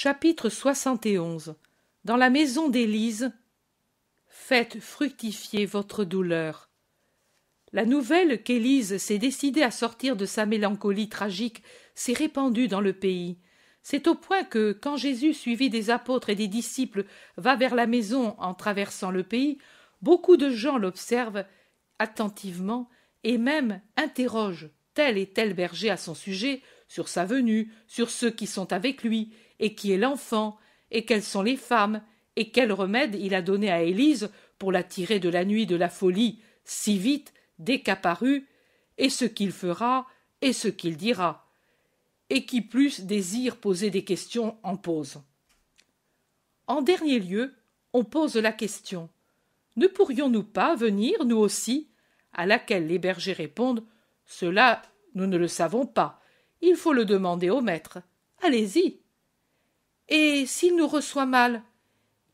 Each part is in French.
Chapitre 71. Dans la maison d'Élise, faites fructifier votre douleur. La nouvelle qu'Élise s'est décidée à sortir de sa mélancolie tragique s'est répandue dans le pays. C'est au point que, quand Jésus, suivi des apôtres et des disciples, va vers la maison en traversant le pays, beaucoup de gens l'observent attentivement et même interrogent tel et tel berger à son sujet, sur sa venue, sur ceux qui sont avec lui, et qui est l'enfant, et quelles sont les femmes, et quel remède il a donné à Élise pour la tirer de la nuit de la folie si vite dès qu'apparut, et ce qu'il fera, et ce qu'il dira. Et qui plus désire poser des questions en pose. En dernier lieu, on pose la question: ne pourrions-nous pas venir, nous aussi? À laquelle les bergers répondent: cela, nous ne le savons pas. Il faut le demander au maître. Allez-y. Et s'il nous reçoit mal?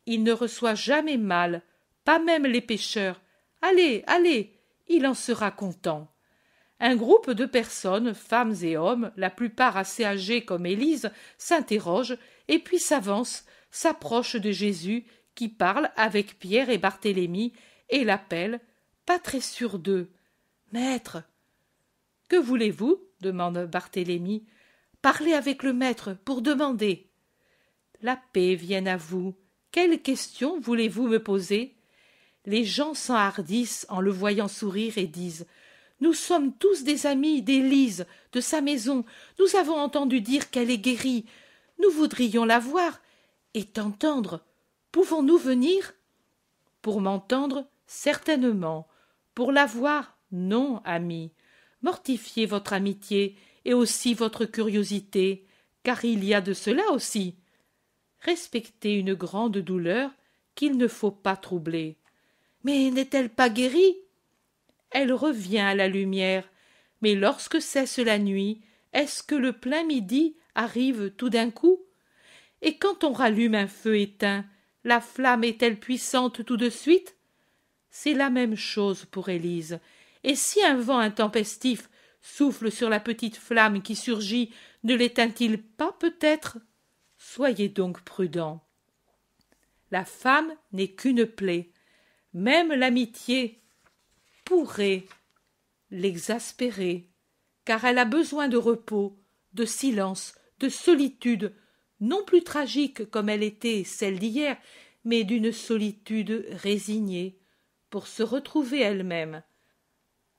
Il ne reçoit jamais mal, pas même les pécheurs. Allez, allez, il en sera content. Un groupe de personnes, femmes et hommes, la plupart assez âgés comme Élise, s'interrogent et puis s'avancent, s'approchent de Jésus qui parle avec Pierre et Barthélemy et l'appelle, pas très sûr d'eux. « Maître !»« Que voulez-vous » demande Barthélemy. « Parlez avec le maître pour demander. »« La paix vienne à vous. Quelle question voulez-vous me poser ?» Les gens s'enhardissent en le voyant sourire et disent: « Nous sommes tous des amis d'Élise, de sa maison. Nous avons entendu dire qu'elle est guérie. Nous voudrions la voir et t'entendre. Pouvons-nous venir ?» Pour m'entendre, certainement. Pour la voir, non, ami. Mortifiez votre amitié et aussi votre curiosité, car il y a de cela aussi. Respectez une grande douleur qu'il ne faut pas troubler. Mais n'est-elle pas guérie? Elle revient à la lumière, mais lorsque cesse la nuit, est-ce que le plein midi arrive tout d'un coup? Et quand on rallume un feu éteint, la flamme est-elle puissante tout de suite? C'est la même chose pour Élise. Et si un vent intempestif souffle sur la petite flamme qui surgit, ne l'éteint-il pas peut-être? Soyez donc prudents. La femme n'est qu'une plaie. Même l'amitié pourrait l'exaspérer, car elle a besoin de repos, de silence, de solitude, non plus tragique comme elle était celle d'hier, mais d'une solitude résignée, pour se retrouver elle-même.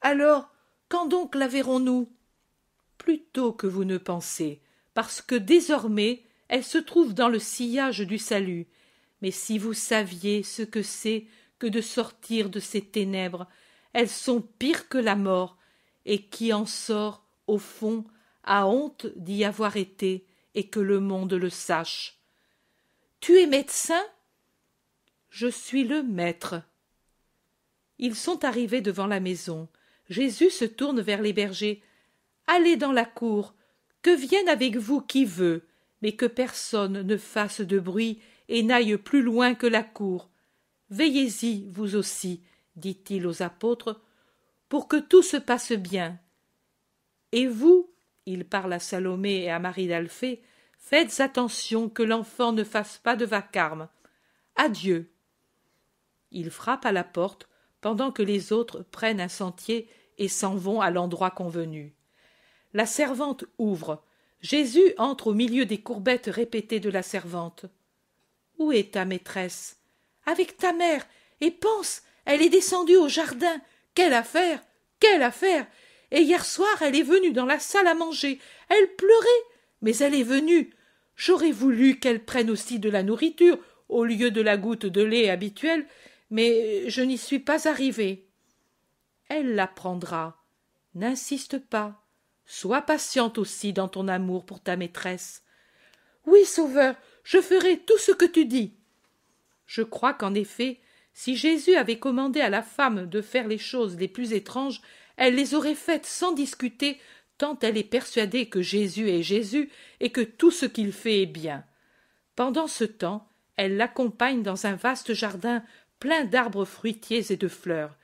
Alors, quand donc la verrons-nous? Plus tôt que vous ne pensez, parce que désormais elle se trouve dans le sillage du salut. Mais si vous saviez ce que c'est que de sortir de ces ténèbres, elles sont pires que la mort, et qui en sort, au fond, a honte d'y avoir été, et que le monde le sache. Tu es médecin? Je suis le maître. Ils sont arrivés devant la maison. Jésus se tourne vers les bergers. Allez dans la cour, que vienne avec vous qui veut, mais que personne ne fasse de bruit et n'aille plus loin que la cour. Veillez-y, vous aussi, dit-il aux apôtres, pour que tout se passe bien. Et vous, il parle à Salomé et à Marie d'Alphée, faites attention que l'enfant ne fasse pas de vacarme. Adieu. Il frappe à la porte, pendant que les autres prennent un sentier et s'en vont à l'endroit convenu. La servante ouvre. Jésus entre au milieu des courbettes répétées de la servante. « Où est ta maîtresse ?»« Avec ta mère. Et pense, elle est descendue au jardin. Quelle affaire! Quelle affaire! Et hier soir, elle est venue dans la salle à manger. Elle pleurait, mais elle est venue. J'aurais voulu qu'elle prenne aussi de la nourriture au lieu de la goutte de lait habituelle, mais je n'y suis pas arrivée. Elle la prendra. N'insiste pas. Sois patiente aussi dans ton amour pour ta maîtresse. Oui, Sauveur, je ferai tout ce que tu dis. Je crois qu'en effet, si Jésus avait commandé à la femme de faire les choses les plus étranges, elle les aurait faites sans discuter, tant elle est persuadée que Jésus est Jésus et que tout ce qu'il fait est bien. Pendant ce temps, elle l'accompagne dans un vaste jardin plein d'arbres fruitiers et de fleurs.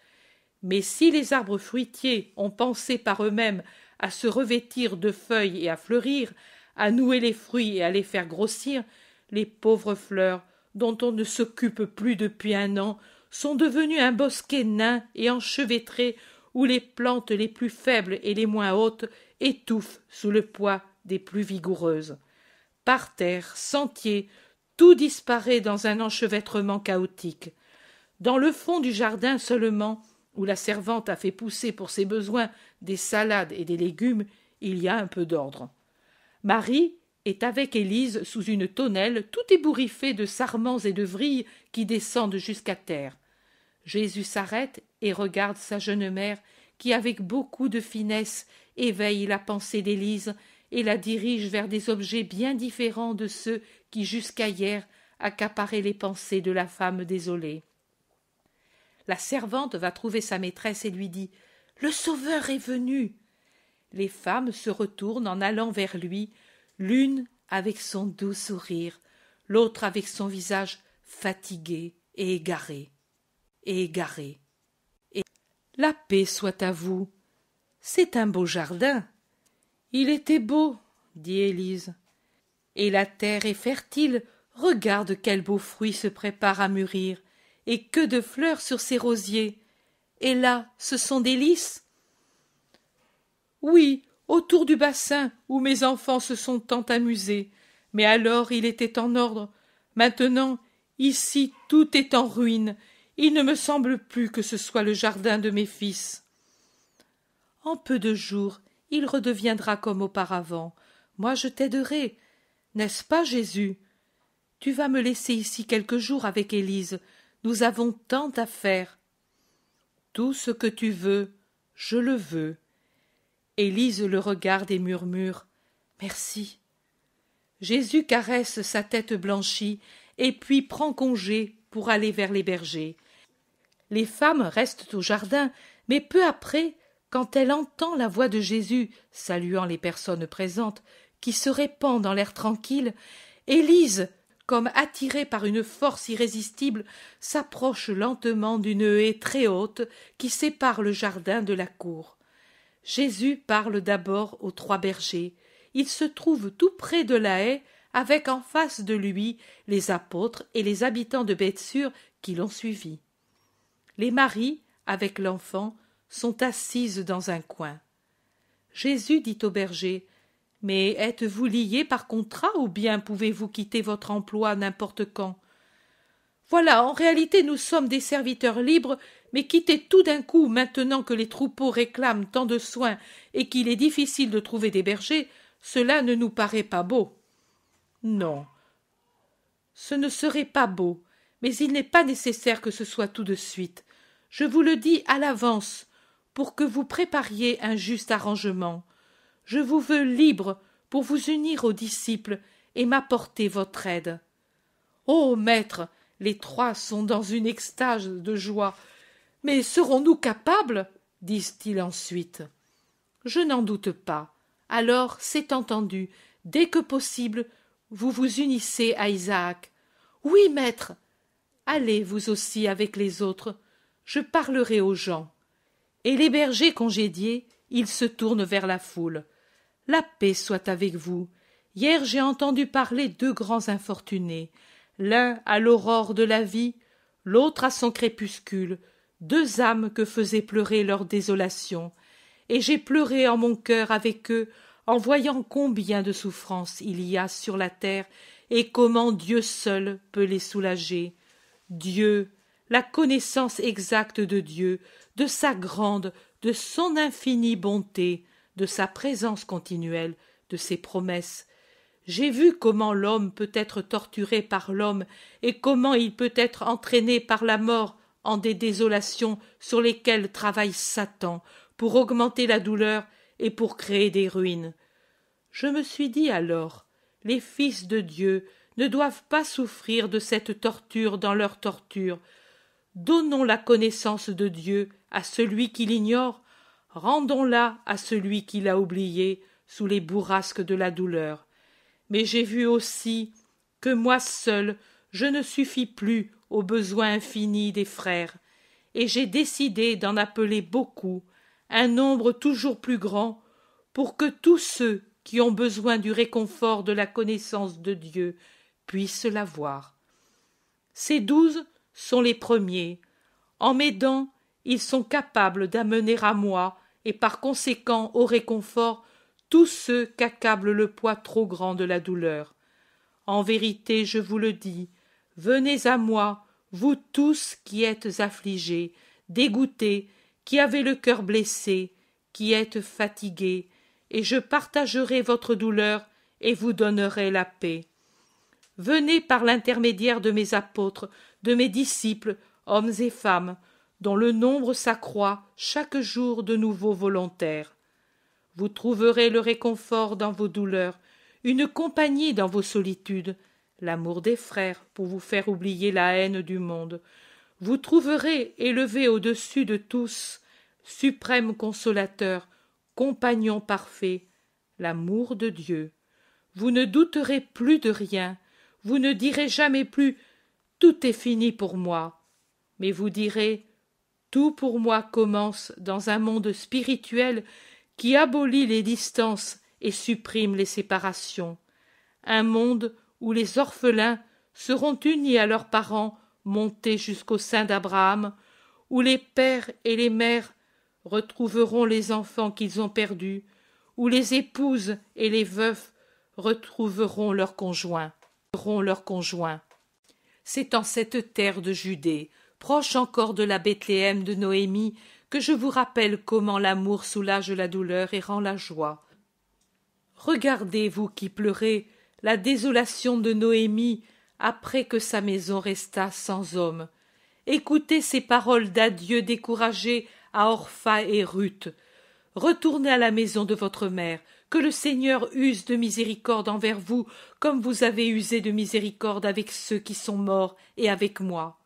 Mais si les arbres fruitiers ont pensé par eux-mêmes à se revêtir de feuilles et à fleurir, à nouer les fruits et à les faire grossir, Les pauvres fleurs, dont on ne s'occupe plus depuis un an, sont devenues un bosquet nain et enchevêtré où les plantes les plus faibles et les moins hautes étouffent sous le poids des plus vigoureuses. Parterres, sentiers, tout disparaît dans un enchevêtrement chaotique. Dans le fond du jardin seulement, où la servante a fait pousser pour ses besoins des salades et des légumes, il y a un peu d'ordre. Marie est avec Élise sous une tonnelle tout ébouriffée de sarments et de vrilles qui descendent jusqu'à terre. Jésus s'arrête et regarde sa jeune mère qui, avec beaucoup de finesse, éveille la pensée d'Élise et la dirige vers des objets bien différents de ceux qui, jusqu'à hier, accaparaient les pensées de la femme désolée. La servante va trouver sa maîtresse et lui dit « Le Sauveur est venu !» Les femmes se retournent en allant vers lui, l'une avec son doux sourire, l'autre avec son visage fatigué et égaré. Et la paix soit à vous. C'est un beau jardin. Il était beau, dit Élise. Et la terre est fertile, regarde quels beaux fruits se préparent à mûrir, et que de fleurs sur ces rosiers. Et là, ce sont des lys. Oui, autour du bassin où mes enfants se sont tant amusés. Mais alors il était en ordre. Maintenant, ici, tout est en ruine. Il ne me semble plus que ce soit le jardin de mes fils. En peu de jours, il redeviendra comme auparavant. Moi, je t'aiderai. N'est-ce pas, Jésus? Tu vas me laisser ici quelques jours avec Élise. Nous avons tant à faire. Tout ce que tu veux, je le veux. Élise le regarde et murmure « Merci ». Jésus caresse sa tête blanchie et puis prend congé pour aller vers les bergers. Les femmes restent au jardin, mais peu après, quand elle entend la voix de Jésus saluant les personnes présentes, qui se répand dans l'air tranquille, Élise, comme attirée par une force irrésistible, s'approche lentement d'une haie très haute qui sépare le jardin de la cour. Jésus parle d'abord aux 3 bergers. Il se trouve tout près de la haie, avec en face de lui les apôtres et les habitants de Bethsur qui l'ont suivi. Les maris, avec l'enfant, sont assises dans un coin. Jésus dit aux bergers « Mais êtes-vous liés par contrat ou bien pouvez-vous quitter votre emploi n'importe quand ?» Voilà, en réalité nous sommes des serviteurs libres, mais quitter tout d'un coup, maintenant que les troupeaux réclament tant de soins et qu'il est difficile de trouver des bergers, cela ne nous paraît pas beau. Non, ce ne serait pas beau, mais il n'est pas nécessaire que ce soit tout de suite. Je vous le dis à l'avance, pour que vous prépariez un juste arrangement. Je vous veux libre pour vous unir aux disciples et m'apporter votre aide. Ô maître, les 3 sont dans une extase de joie. Mais serons-nous capables? Disent-ils ensuite. Je n'en doute pas. Alors, c'est entendu, dès que possible, vous vous unissez à Isaac. Oui, maître. Allez vous aussi avec les autres. Je parlerai aux gens. Et les bergers congédiés, ils se tournent vers la foule. La paix soit avec vous. Hier j'ai entendu parler 2 grands infortunés, l'un à l'aurore de la vie, l'autre à son crépuscule, 2 âmes que faisait pleurer leur désolation, et j'ai pleuré en mon cœur avec eux en voyant combien de souffrances il y a sur la terre et comment Dieu seul peut les soulager. Dieu, la connaissance exacte de Dieu, de sa grande, de son infinie bonté, de sa présence continuelle, de ses promesses. J'ai vu comment l'homme peut être torturé par l'homme et comment il peut être entraîné par la mort en des désolations sur lesquelles travaille Satan pour augmenter la douleur et pour créer des ruines. Je me suis dit alors, les fils de Dieu ne doivent pas souffrir de cette torture dans leur torture. Donnons la connaissance de Dieu à celui qui l'ignore, rendons-la à celui qui l'a oublié sous les bourrasques de la douleur. Mais j'ai vu aussi que moi seul je ne suffis plus aux besoins infinis des frères, et j'ai décidé d'en appeler beaucoup, un nombre toujours plus grand, pour que tous ceux qui ont besoin du réconfort de la connaissance de Dieu puisse la voir. Ces 12 sont les premiers. En m'aidant, ils sont capables d'amener à moi, et par conséquent au réconfort, tous ceux qu'accable le poids trop grand de la douleur. En vérité, je vous le dis, venez à moi, vous tous qui êtes affligés, dégoûtés, qui avez le cœur blessé, qui êtes fatigués, et je partagerai votre douleur et vous donnerai la paix. Venez par l'intermédiaire de mes apôtres, de mes disciples, hommes et femmes, dont le nombre s'accroît chaque jour de nouveaux volontaires. Vous trouverez le réconfort dans vos douleurs, une compagnie dans vos solitudes, l'amour des frères pour vous faire oublier la haine du monde. Vous trouverez, élevé au-dessus de tous, suprême consolateur, compagnon parfait, l'amour de Dieu. Vous ne douterez plus de rien, vous ne direz jamais plus « tout est fini pour moi », mais vous direz « tout pour moi commence dans un monde spirituel qui abolit les distances et supprime les séparations, un monde où les orphelins seront unis à leurs parents montés jusqu'au sein d'Abraham, où les pères et les mères retrouveront les enfants qu'ils ont perdus, où les épouses et les veufs retrouveront leurs conjoints. C'est en cette terre de Judée, proche encore de la Bethléem de Noémie, que je vous rappelle comment l'amour soulage la douleur et rend la joie. Regardez, vous qui pleurez, la désolation de Noémie après que sa maison resta sans homme. Écoutez ces paroles d'adieu découragées à Orpha et Ruth. Retournez à la maison de votre mère, que le Seigneur use de miséricorde envers vous, comme vous avez usé de miséricorde avec ceux qui sont morts et avec moi.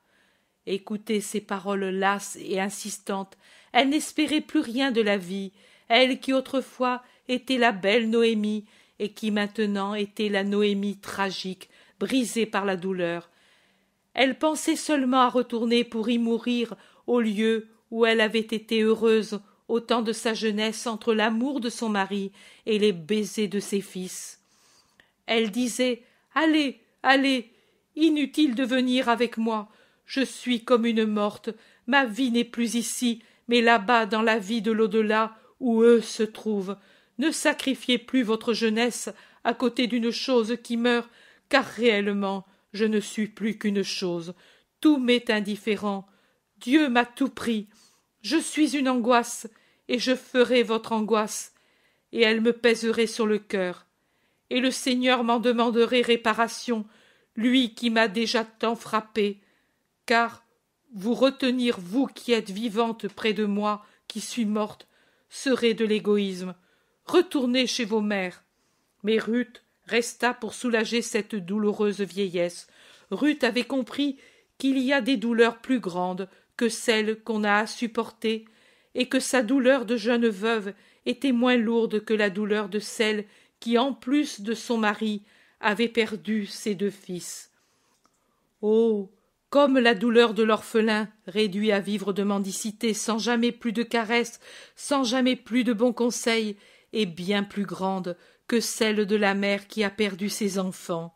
Écoutez ces paroles lasses et insistantes. Elle n'espérait plus rien de la vie, elle qui autrefois était la belle Noémie, et qui maintenant était la Noémie tragique, brisée par la douleur. Elle pensait seulement à retourner pour y mourir au lieu où elle avait été heureuse au temps de sa jeunesse entre l'amour de son mari et les baisers de ses fils. Elle disait « Allez, allez, inutile de venir avec moi, je suis comme une morte, ma vie n'est plus ici, mais là-bas dans la vie de l'au-delà où eux se trouvent. Ne sacrifiez plus votre jeunesse à côté d'une chose qui meurt, car réellement je ne suis plus qu'une chose. Tout m'est indifférent. Dieu m'a tout pris. Je suis une angoisse, et je ferai votre angoisse, et elle me pèserait sur le cœur. Et le Seigneur m'en demanderait réparation, lui qui m'a déjà tant frappé. Car vous retenir, vous qui êtes vivante près de moi, qui suis morte, serait de l'égoïsme. Retournez chez vos mères. Mais Ruth resta pour soulager cette douloureuse vieillesse. Ruth avait compris qu'il y a des douleurs plus grandes que celles qu'on a à supporter, et que sa douleur de jeune veuve était moins lourde que la douleur de celle qui, en plus de son mari, avait perdu ses 2 fils. Oh, comme la douleur de l'orphelin, réduit à vivre de mendicité, sans jamais plus de caresses, sans jamais plus de bons conseils, est bien plus grande que celle de la mère qui a perdu ses enfants.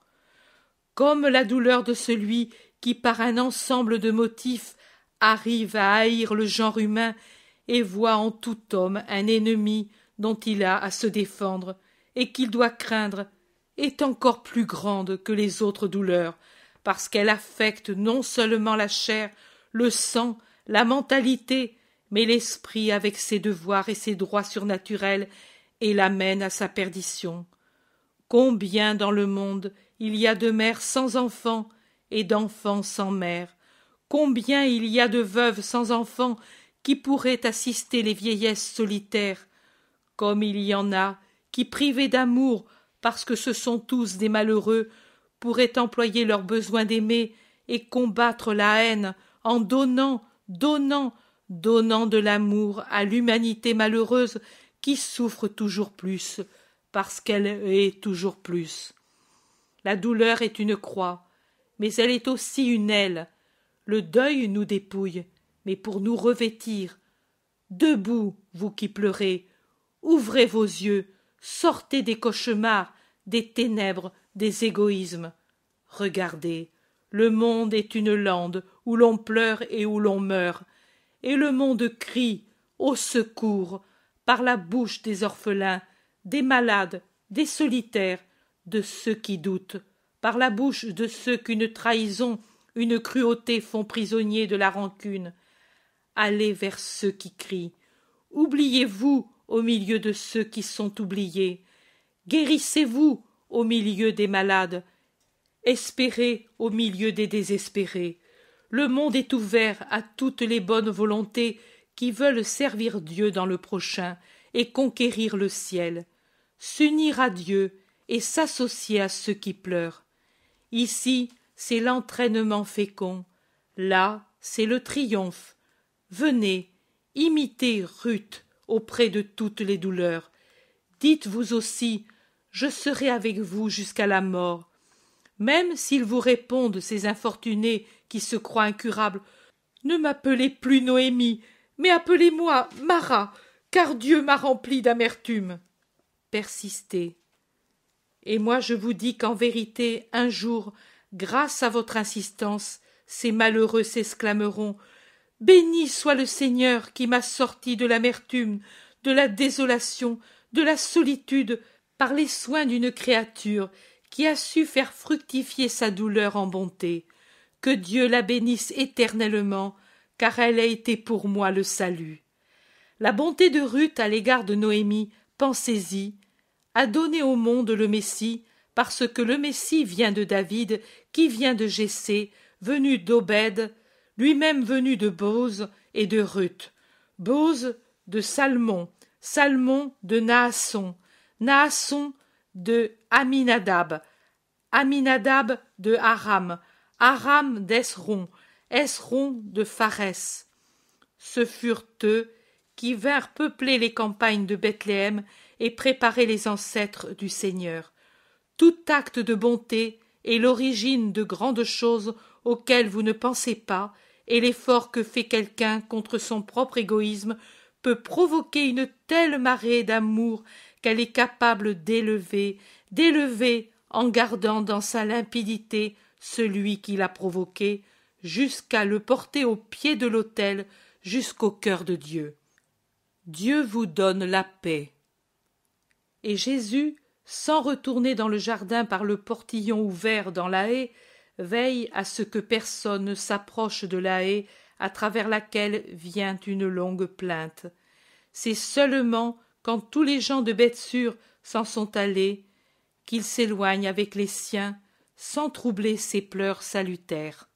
Comme la douleur de celui qui, par un ensemble de motifs, arrive à haïr le genre humain et voit en tout homme un ennemi dont il a à se défendre et qu'il doit craindre, est encore plus grande que les autres douleurs, parce qu'elle affecte non seulement la chair, le sang, la mentalité, mais l'esprit avec ses devoirs et ses droits surnaturels, et l'amène à sa perdition. Combien dans le monde il y a de mères sans enfants et d'enfants sans mère, combien il y a de veuves sans enfants qui pourraient assister les vieillesses solitaires, comme il y en a qui, privés d'amour, parce que ce sont tous des malheureux, pourraient employer leur besoin d'aimer et combattre la haine en donnant de l'amour à l'humanité malheureuse qui souffre toujours plus, parce qu'elle est toujours plus. La douleur est une croix, mais elle est aussi une aile. Le deuil nous dépouille, mais pour nous revêtir. Debout, vous qui pleurez, ouvrez vos yeux, sortez des cauchemars, des ténèbres, des égoïsmes. Regardez, le monde est une lande où l'on pleure et où l'on meurt, et le monde crie au secours par la bouche des orphelins, des malades, des solitaires, de ceux qui doutent, par la bouche de ceux qu'une trahison, une cruauté font prisonniers de la rancune. Allez vers ceux qui crient. Oubliez-vous au milieu de ceux qui sont oubliés. Guérissez-vous au milieu des malades. Espérez au milieu des désespérés. Le monde est ouvert à toutes les bonnes volontés qui veulent servir Dieu dans le prochain et conquérir le ciel, s'unir à Dieu et s'associer à ceux qui pleurent. Ici, c'est l'entraînement fécond. Là, c'est le triomphe. Venez, imitez Ruth auprès de toutes les douleurs. Dites-vous aussi, je serai avec vous jusqu'à la mort. Même s'ils vous répondent, ces infortunés qui se croient incurables, ne m'appelez plus Noémie, mais appelez-moi Mara, car Dieu m'a rempli d'amertume. Persistez. Et moi je vous dis qu'en vérité, un jour, grâce à votre insistance, ces malheureux s'exclameront: béni soit le Seigneur qui m'a sorti de l'amertume, de la désolation, de la solitude, par les soins d'une créature qui a su faire fructifier sa douleur en bonté. Que Dieu la bénisse éternellement, car elle a été pour moi le salut. La bonté de Ruth à l'égard de Noémie, pensez-y, a donné au monde le Messie, parce que le Messie vient de David, qui vient de Jessé, venu d'Obed, lui-même venu de Boz et de Ruth, Boz de Salmon, Salmon de Naasson, Naasson de Aminadab, Aminadab de Aram, Aram d'Esron, Esron de Pharès. Ce furent eux qui vinrent peupler les campagnes de Bethléem et préparer les ancêtres du Seigneur. Tout acte de bonté est l'origine de grandes choses auxquelles vous ne pensez pas, et l'effort que fait quelqu'un contre son propre égoïsme peut provoquer une telle marée d'amour qu'elle est capable d'élever en gardant dans sa limpidité celui qui l'a provoqué, jusqu'à le porter au pied de l'autel, jusqu'au cœur de Dieu. Dieu vous donne la paix. Et Jésus, sans retourner dans le jardin par le portillon ouvert dans la haie, veille à ce que personne ne s'approche de la haie à travers laquelle vient une longue plainte. C'est seulement quand tous les gens de Bethsur s'en sont allés qu'il s'éloigne avec les siens sans troubler ses pleurs salutaires.